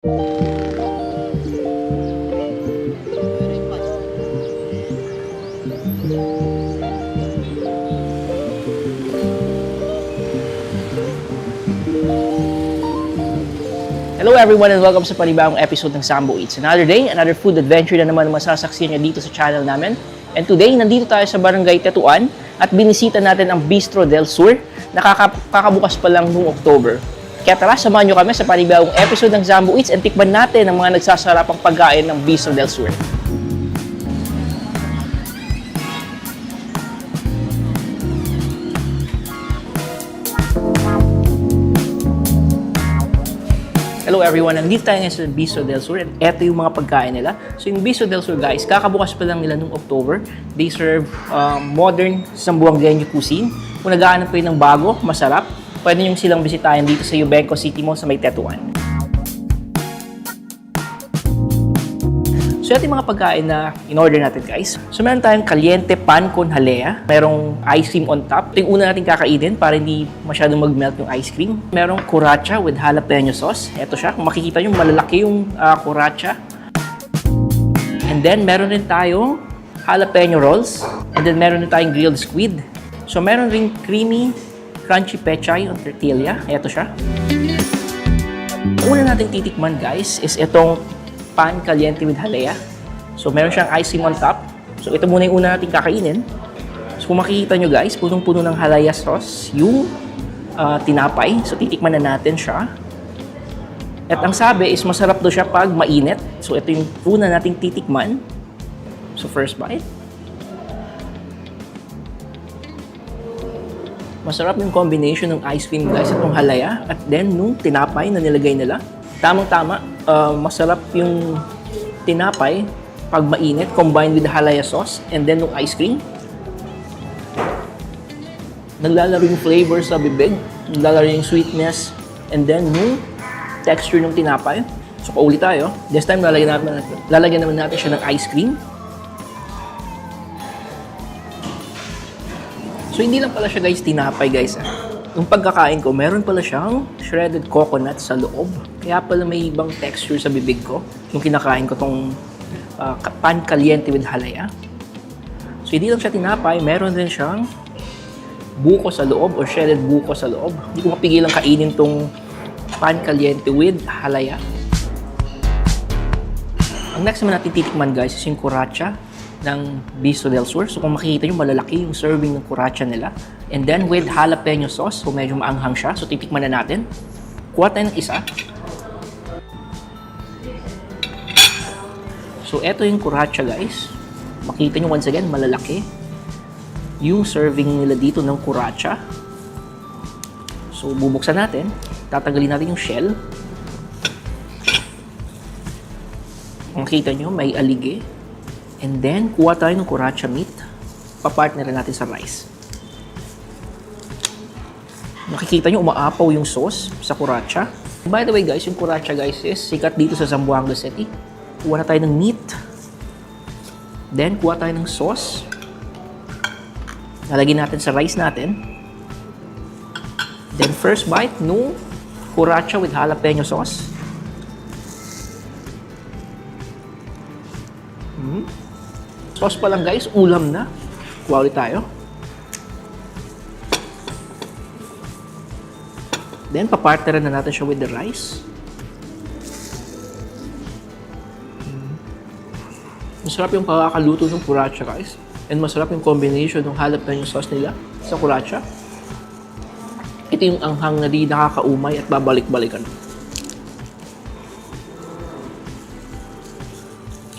Hello everyone and welcome sa panibagong episode ng Sambo Eats. Another day, another food adventure na naman masasaksiyan nyo dito sa channel namin. And today, nandito tayo sa Barangay Tetuan at binisita natin ang Bistro del Sur na kakabukas pa lang noong October. Kaya tara, samahan nyo kami sa panibagong episode ng Sambo Eats and tikman natin ang mga nagsasarapang pagkain ng Bistro del Sur. Hello everyone, nandito tayo ngayon sa Bistro del Sur at eto yung mga pagkain nila. So yung Bistro del Sur guys, kakabukas pa lang nila noong October. They serve modern Zamboangueño cuisine. Kung naghahanap kayo ng bago, masarap, pwede nyo silang bisitahin dito sa Ubenco City Mall sa may Tetuan. So ito yung mga pagkain na in-order natin guys. So meron tayong caliente pan con jalea. Merong ice cream on top. Ito yung una natin kakainin para hindi masyadong mag-melt yung ice cream. Merong cuaracha with jalapeno sauce. Ito siya. Kung makikita nyo, malalaki yung cuaracha. And then meron rin tayong jalapeno rolls. And then meron rin tayong grilled squid. So meron rin creamy, crunchy pechay on tortilla. Ito siya. Una natin titikman guys is itong pan caliente with jalea. So, meron siyang ice cream on top. So, ito muna yung una natin kakainin. So, kung makikita nyo guys, punong-puno ng jalea sauce yung tinapay. So, titikman na natin siya. At ang sabi is masarap daw siya pag mainit. So, ito yung una nating titikman. So, first bite. Masarap yung combination ng ice cream guys at ng jalea. At then, nung tinapay na nilagay nila. Tamang-tama, masarap yung tinapay pag mainit combined with the jalea sauce and then yung ice cream. Naglalaro yung flavor sa bibig, naglalaro yung sweetness and then yung texture ng tinapay. So paulit tayo. This time lalagyan naman natin siya ng ice cream. So hindi lang pala siya guys tinapay guys. Yung pagkakain ko, meron pala siyang shredded coconut sa loob. Kaya pala may ibang texture sa bibig ko. Yung kinakain ko tong pan caliente with jalea. So, hindi lang siya tinapay, meron din siyang buko sa loob or shredded buko sa loob. Hindi ko mapigilang kainin tong pan caliente with jalea. Ang next naman natin titikman guys is yung cuaracha ng Bistro del Sur. So kung makikita nyo, malalaki yung serving ng cuaracha nila. And then with jalapeno sauce, so medyo maanghang siya. So titikman na natin. Kuha tayo ng isa. So eto yung cuaracha guys. Makikita nyo once again, malalaki yung serving nila dito ng cuaracha. So bubuksan natin. Tatanggalin natin yung shell. Makikita nyo, may alige. And then, kuha tayo ng cuaracha meat. Papartnerin natin sa rice. Makikita nyo, umaapaw yung sauce sa cuaracha. By the way guys, yung cuaracha guys is sikat dito sa Zamboanga City. Kuha na tayo ng meat. Then, kuha tayo ng sauce. Lalagyan natin sa rice natin. Then, first bite, no cuaracha with jalapeno sauce. Sauce pa lang guys, ulam na. Kuha ulit tayo. Then, papartneran na natin siya with the rice. Masarap yung pagkakaluto ng cuaracha guys. And masarap yung combination ng jalapeno sauce nila sa cuaracha. Ito yung anghang na di nakakaumay at babalik-balikan.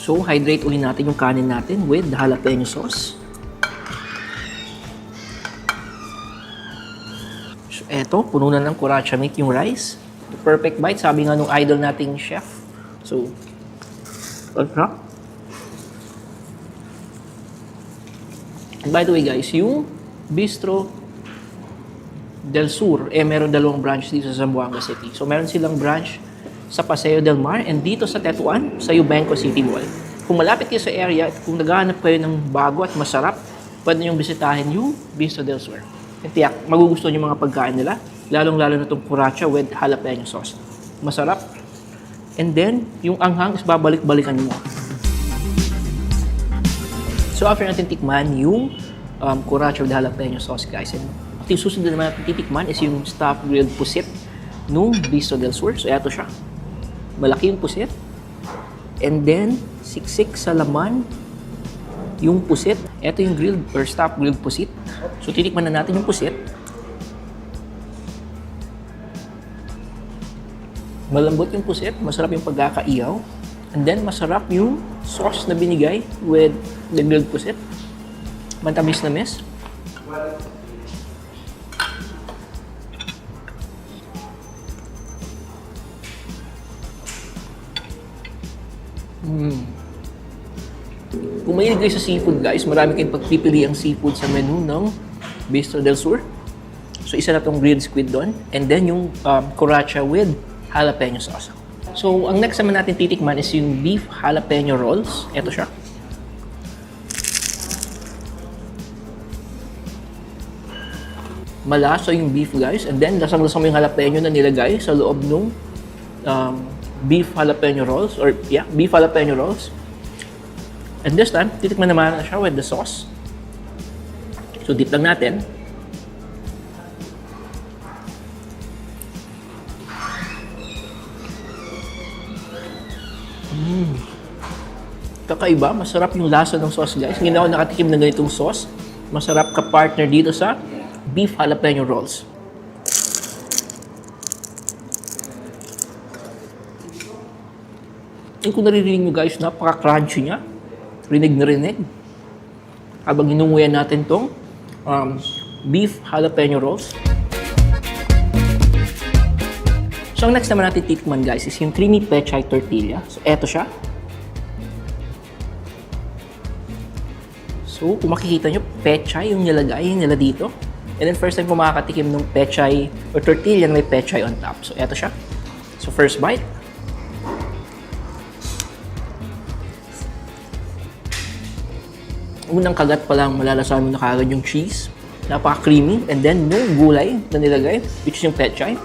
So, hydrate ulit natin yung kanin natin with the jalapeno sauce. So, eto, puno na ng cuaracha meat yung rice. The perfect bite, sabi nga nung idol nating chef. So, sarap. And by the way guys, yung Bistro del Sur, meron dalawang branch dito sa Zamboanga City. So, meron silang branch sa Paseo del Mar and dito sa Tetuan, sa Ubenco City Mall. Kung malapit kayo sa area at kung naghahanap kayo ng bago at masarap, pwede niyong bisitahin yung Bistro del Sur. At tiyak, magugustuhan yung mga pagkain nila, lalong-lalo na itong cuaracha with jalapeno sauce. Masarap. And then, yung anghang is babalik-balikan mo. So after natin tikman yung Cuaracha with jalapeno sauce, guys. And yung susunod naman natin titikman is yung stuffed grilled pusit nung Bistro del Sur. So eto siya. Malaki yung pusit. And then, siksik sa laman yung pusit. Eto yung grilled or stuffed grilled pusit. So titikman na natin yung pusit. Malambot yung pusit, masarap yung pagkakaiyaw. And then, masarap yung sauce na binigay with the grilled pusit. Matamis na mes. Kung mahilig kayo sa seafood, guys, marami kayong pagpipili ang seafood sa menu ng Bistro del Sur. So, isa na tong grilled squid doon. And then, yung Cuaracha with jalapeno sauce. So, ang next naman natin titikman is yung beef jalapeno rolls. Ito siya. Malasa yung beef, guys. And then, lasang-lasang mo yung jalapeno na nilagay sa loob ng beef jalapeno rolls. Or, yeah, beef jalapeno rolls. And this time, titikman naman na siya with the sauce. So, dip lang natin. Kakaiba, masarap yung lasa ng sauce, guys. Hindi na ako nakatikim ng ganitong sauce. Masarap ka-partner dito sa beef jalapeno rolls. Yung kung naririnig nyo, guys, napaka-crunchy niya. Rinig na rinig. Habang hinunguyan natin tong beef jalapeno rolls. So, ang next naman natin titikman, guys, is yung creamy pechay tortilla. So, eto siya. So, kung makikita nyo, pechay yung nilagay nila dito. And then, first time ko makakatikim ng pechay or tortilla na may pechay on top. So, eto siya. So, first bite. Unang kagat pa lang, malalasahan mo na kagad yung cheese. Napaka-creamy. And then, yung gulay na nilagay, which is yung pechay.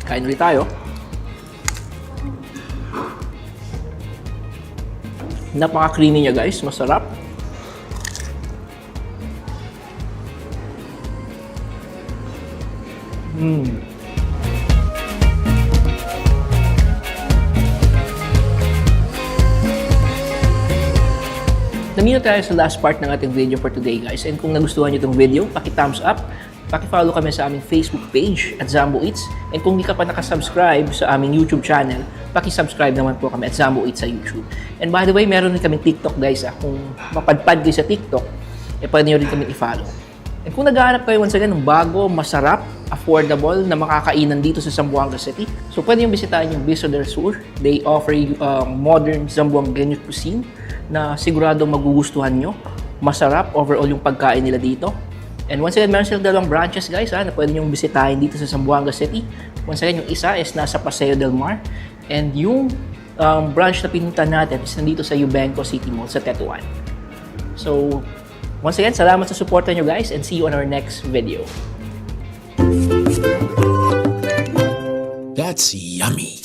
Kain ulit tayo. Napaka-creamy niya, guys. Masarap. Nandito tayo sa last part ng ating video for today, guys. And kung nagustuhan niyo itong video, paki-thumbs up. Paki-follow kami sa aming Facebook page at Zambo Eats. And kung hindi ka pa nakasubscribe sa aming YouTube channel, paki-subscribe naman po kami at Zambo Eats sa YouTube. And by the way, meron rin kami TikTok, guys. Kung mapadpad kayo sa TikTok, pwede nyo rin kami i-follow. And kung naghahanap kayo once again ng bago, masarap, affordable na makakainan dito sa Zamboanga City, so pwede nyo bisitahin yung Bistro del Sur. They offer modern Zamboangueño cuisine na siguradong magugustuhan nyo. Masarap overall yung pagkain nila dito. And once again, meron silang dalawang branches, guys, na pwede nyo bisitahin dito sa Zamboanga City. Once again, yung isa is nasa Paseo del Mar. And yung branch na pinunta natin is nandito sa Ubenco City Mall sa Tetuan. So, once again, salamat sa suporta nyo, guys, and see you on our next video. That's yummy.